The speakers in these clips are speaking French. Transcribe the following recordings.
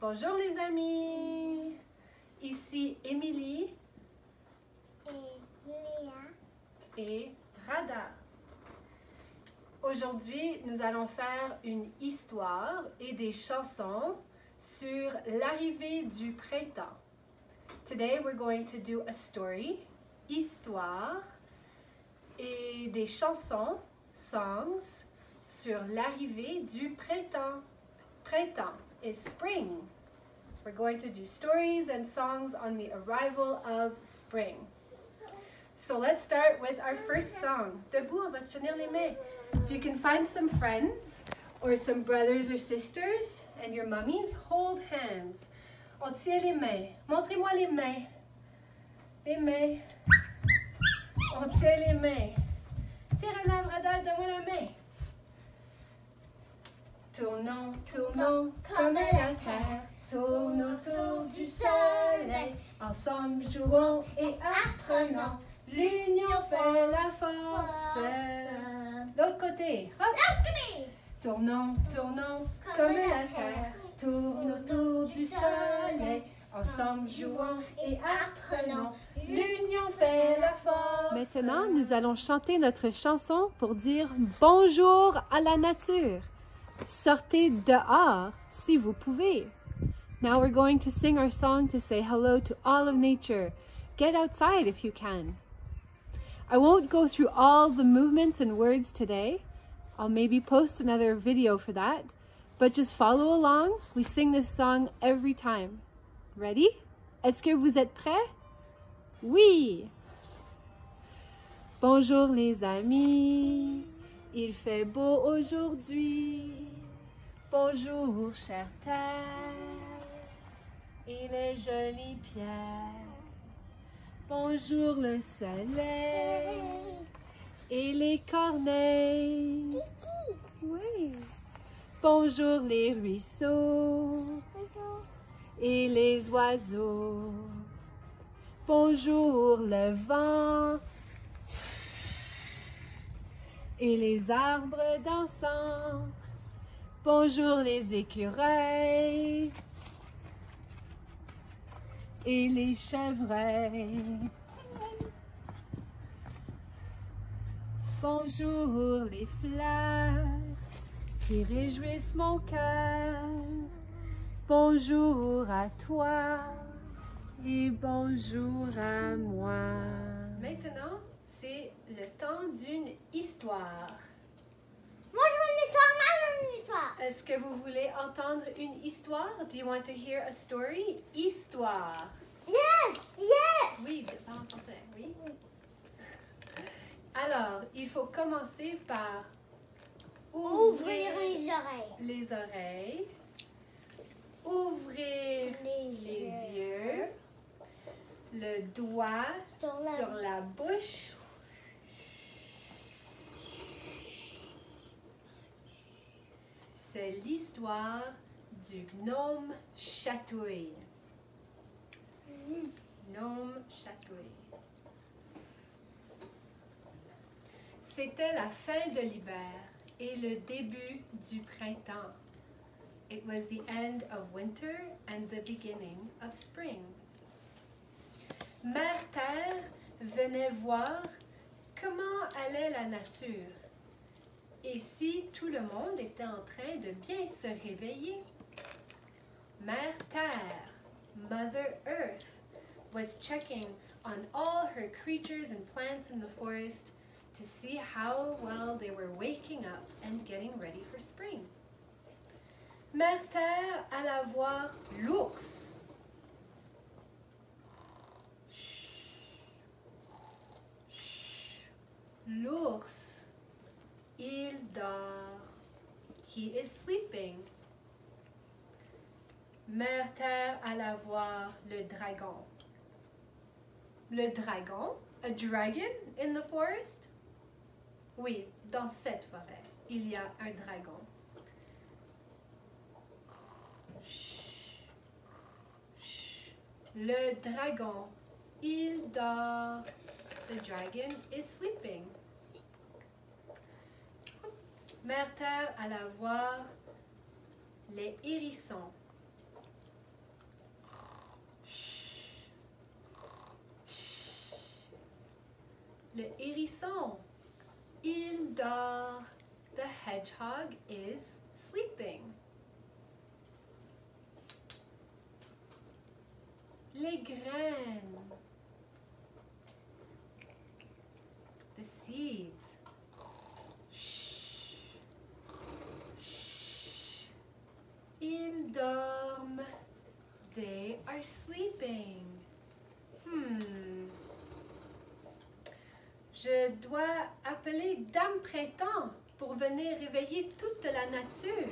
Bonjour les amis! Ici Émilie et Léa et Rada. Aujourd'hui, nous allons faire une histoire et des chansons sur l'arrivée du printemps. Today we're going to do a story, histoire, et des chansons, songs, sur l'arrivée du printemps. Printemps is spring. We're going to do stories and songs on the arrival of spring. So let's start with our first song. Debout, on va se tenir les mains. If you can find some friends or some brothers or sisters and your mummies, hold hands. On tient les mains. Montrez-moi les mains. Les mains. On tient les mains. Tiens, Rada, Rada, donne-moi la main. Tournons, tournons comme la terre. Tourne autour du soleil. Ensemble jouons et apprenons. L'union fait la force. L'autre côté. Hop. Tournons, tournons comme la terre. Tourne autour du soleil. Ensemble jouons et apprenons. L'union fait la force. Maintenant, nous allons chanter notre chanson pour dire bonjour à la nature. Sortez dehors si vous pouvez. Now we're going to sing our song to say hello to all of nature. Get outside if you can. I won't go through all the movements and words today. I'll maybe post another video for that. But just follow along. We sing this song every time. Ready? Est-ce que vous êtes prêts? Oui! Bonjour les amis, il fait beau aujourd'hui. Bonjour chère terre et les jolies pierres. Bonjour le soleil et les corneilles. Oui. Bonjour les ruisseaux et les oiseaux. Bonjour le vent et les arbres dansants. Bonjour les écureuils et les chevreuils. Bonjour les fleurs qui réjouissent mon cœur. Bonjour à toi et bonjour à moi. Maintenant, c'est le temps d'une histoire. Moi je veux une histoire, moi je veux une histoire. Est-ce que vous voulez entendre une histoire? Do you want to hear a story? Histoire. Yes, yes. Oui, parle en français, oui. Alors, il faut commencer par Ouvrir les oreilles. les oreilles, ouvrir les yeux, le doigt sur la bouche. C'est l'histoire du gnome chatouille. Gnome chatouille. C'était la fin de l'hiver et le début du printemps. It was the end of winter and the beginning of spring. Mère Terre venait voir comment allait la nature. Et si tout le monde était en train de bien se réveiller? Mère Terre, Mother Earth, was checking on all her creatures and plants in the forest to see how well they were waking up and getting ready for spring. Mère Terre alla voir l'ours. L'ours, il dort. He is sleeping. Mère Terre alla voir le dragon. Le dragon? A dragon in the forest? Oui, dans cette forêt, il y a un dragon. Le dragon, il dort. The dragon is sleeping. Mère Terre alla voir les hérissons. Le hérisson. Il dort. The hedgehog is sleeping. Les graines. The seeds. Shh. Shh. Ils dorment. They are sleeping. Je dois appeler Dame Printemps pour venir réveiller toute la nature.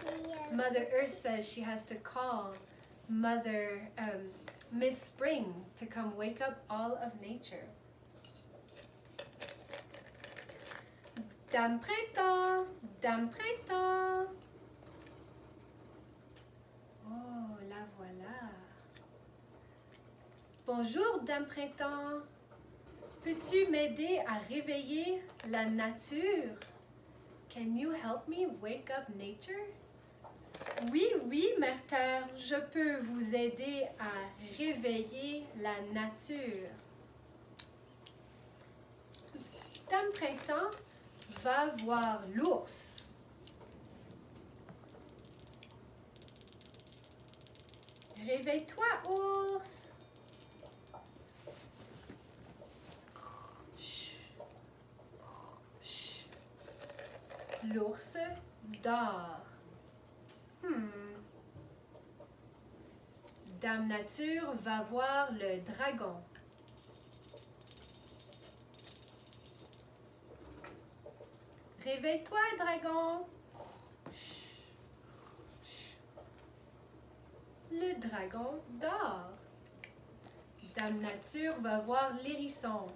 Yes. Mother Earth says she has to call Miss Spring to come wake up all of nature. Dame Printemps, Dame Printemps. Oh, la voilà. Bonjour, Dame Printemps. Peux-tu m'aider à réveiller la nature? Can you help me wake up nature? Oui, oui, Mère Terre, je peux vous aider à réveiller la nature. Dame Printemps va voir l'ours. Réveille-toi, ours. L'ours dort. Dame Nature va voir le dragon. Réveille-toi, dragon. Le dragon dort. Dame Nature va voir l'hérisson.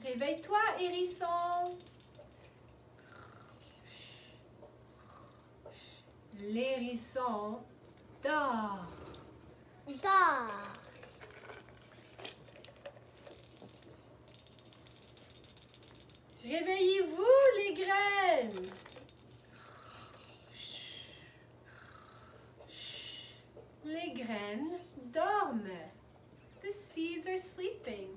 Réveille-toi, hérisson. L'hérisson dort. Dort. Réveillez-vous, les graines. Les graines dorment. The seeds are sleeping.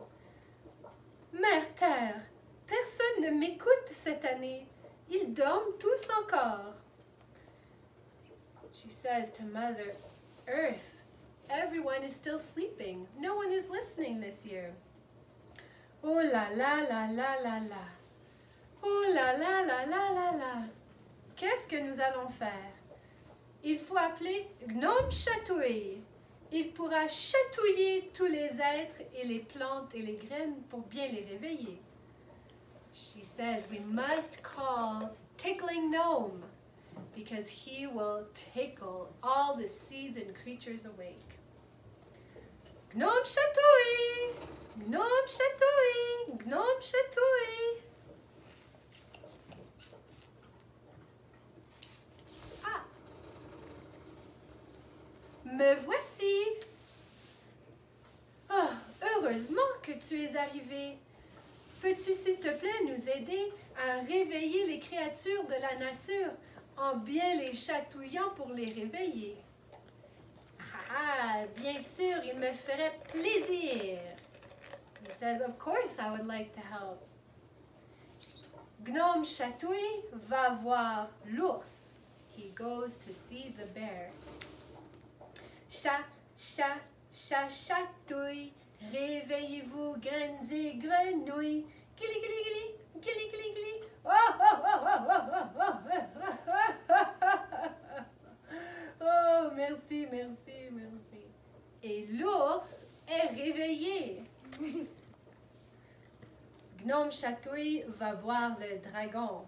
Mère Terre, personne ne m'écoute cette année. Ils dorment tous encore. She says to Mother Earth, everyone is still sleeping. No one is listening this year. Oh la la la la la la. Oh la la la la la la. Qu'est-ce que nous allons faire? Il faut appeler Gnome Chatouille. Il pourra chatouiller tous les êtres et les plantes et les graines pour bien les réveiller. She says we must call Tickling Gnome, because he will tickle all the seeds and creatures awake. Gnome Chatouille! Gnome Chatouille! Gnome Chatouille! Ah! Me voici! Oh, heureusement que tu es arrivé. Peux-tu, s'il te plaît, nous aider à réveiller les créatures de la nature en bien les chatouillant pour les réveiller? Ah, bien sûr, il me ferait plaisir. He says, of course, I would like to help. Gnome Chatouille va voir l'ours. He goes to see the bear. Chat, chat, chat, chatouille, réveillez-vous, graines et grenouilles. Gili, gili, gili, gili, gili, gili. Oh, oh, oh, oh, oh, oh, oh. Oh, merci, merci, merci. Et l'ours est réveillé. Gnome Chatouille va voir le dragon.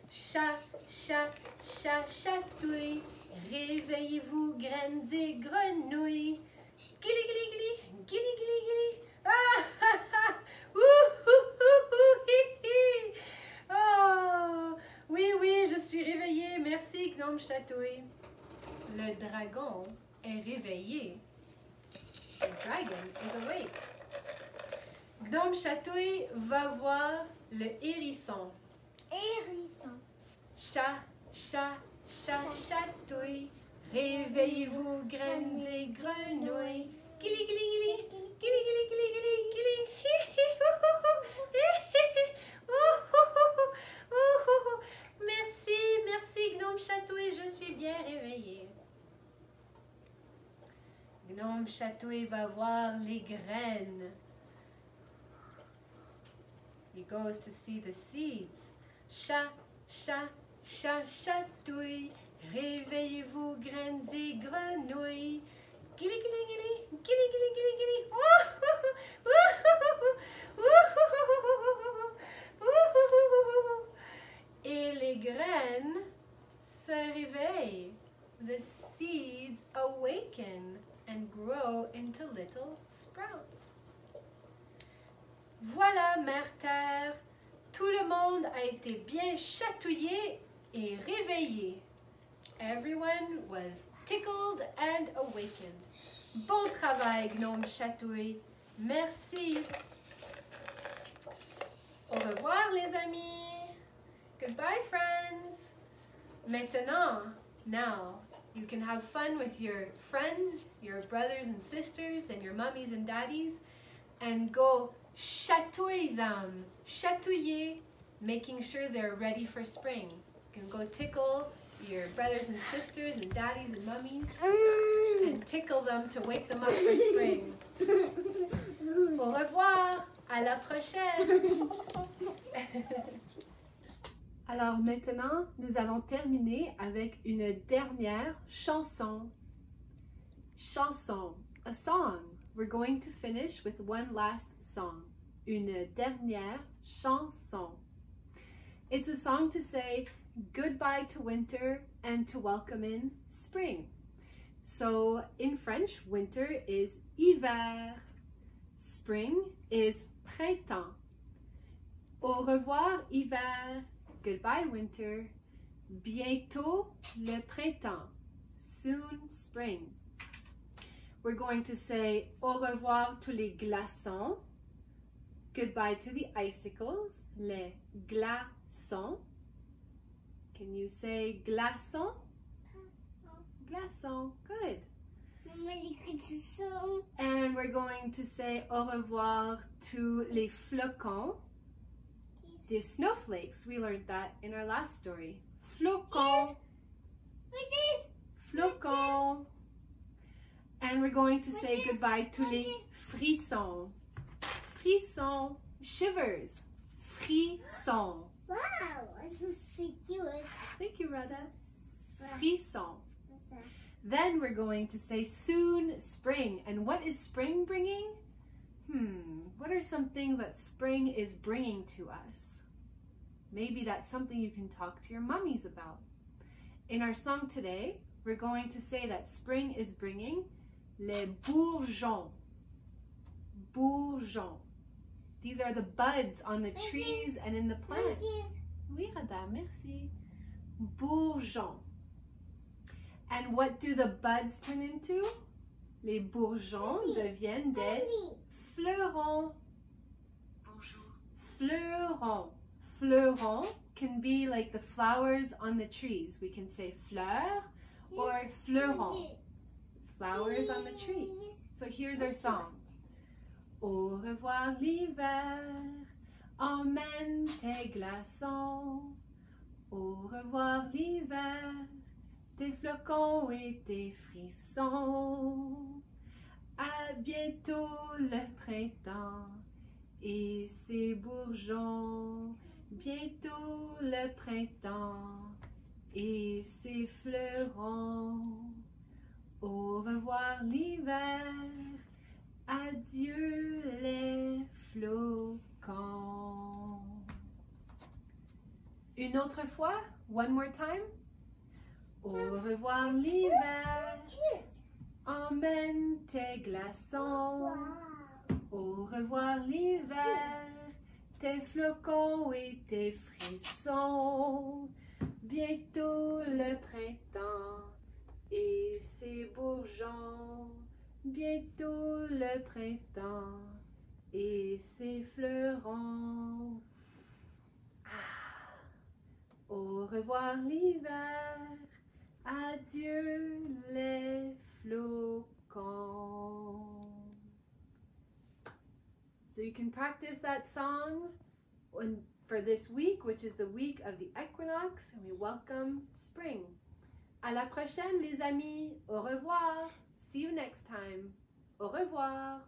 Chat, chat, chat, chatouille, réveillez-vous, graines et grenouilles. Gili, gili, gili, gili, gili, gili. Ah, ah, ah. Hi, hi. Oh, oui, oui, je suis réveillée. Merci, Gnome Chatouille. Le dragon est réveillé. The dragon is awake. Gnome Chatouille va voir le hérisson. Hérisson. Chat, chat, chat, chatouille, réveillez-vous, graines et grenouilles. Gili, gili, gili. Gili, gili, gili, gili, gili. Merci, merci, Gnome Chatouille, je suis bien réveillée. Gnome Chatouille va voir les graines. He goes to see the seeds. Chat, chat, chat, chatouille. Réveillez-vous, graines et grenouilles. Gili, gili, gili, gili, gili, gili, gili. Et les graines se réveillent. The seeds awaken and grow into little sprouts. Voilà, Mère Terre, tout le monde a été bien chatouillé et réveillé. Everyone was tickled and awakened. Bon travail, Gnome Chatouille. Merci. Au revoir, les amis. Goodbye, friends. Maintenant, now, you can have fun with your friends, your brothers and sisters, and your mummies and daddies, and go chatouille them. Chatouiller, making sure they're ready for spring. You can go tickle your brothers and sisters and daddies and mummies and tickle them to wake them up for spring. Au revoir, à la prochaine. Alors maintenant, nous allons terminer avec une dernière chanson. Chanson, a song. We're going to finish with one last song. Une dernière chanson. It's a song to say goodbye to winter and to welcome in spring. So in French, winter is hiver. Spring is printemps. Au revoir hiver. Goodbye winter. Bientôt le printemps. Soon spring. We're going to say au revoir tous les glaçons. Goodbye to the icicles. Les glaçons. Can you say glaçons? Glaçons. Good. And we're going to say au revoir to les flocons. The snowflakes. We learned that in our last story. Flocons. Flocons. And we're going to say goodbye to les frissons. Frissons. Shivers. Frissons. Wow, this is so cute. Thank you, Radha. Frisson. Then we're going to say soon spring. And what is spring bringing? What are some things that spring is bringing to us? Maybe that's something you can talk to your mummies about. In our song today, we're going to say that spring is bringing les bourgeons. Bourgeons. These are the buds on the trees and in the plants. Oui, Radha, merci. Bourgeons. And what do the buds turn into? Les bourgeons deviennent des fleurons. Bonjour. Fleurons. Fleurons can be like the flowers on the trees. We can say fleur or fleuron. Flowers on the trees. So here's our song. Au revoir l'hiver, emmène tes glaçons. Au revoir l'hiver, tes flocons et tes frissons. À bientôt le printemps et ses bourgeons. Bientôt le printemps et ses fleurons. Au revoir l'hiver, adieu les flocons. Une autre fois, one more time. Au revoir l'hiver, emmène tes glaçons. Au revoir l'hiver, tes flocons et tes frissons. Bientôt le printemps et ses bourgeons. Bientôt le printemps et ses fleurons. Au revoir l'hiver, adieu les flocons. So you can practice that song for this week, which is the week of the equinox, and we welcome spring. À la prochaine, les amis. Au revoir. See you next time. Au revoir.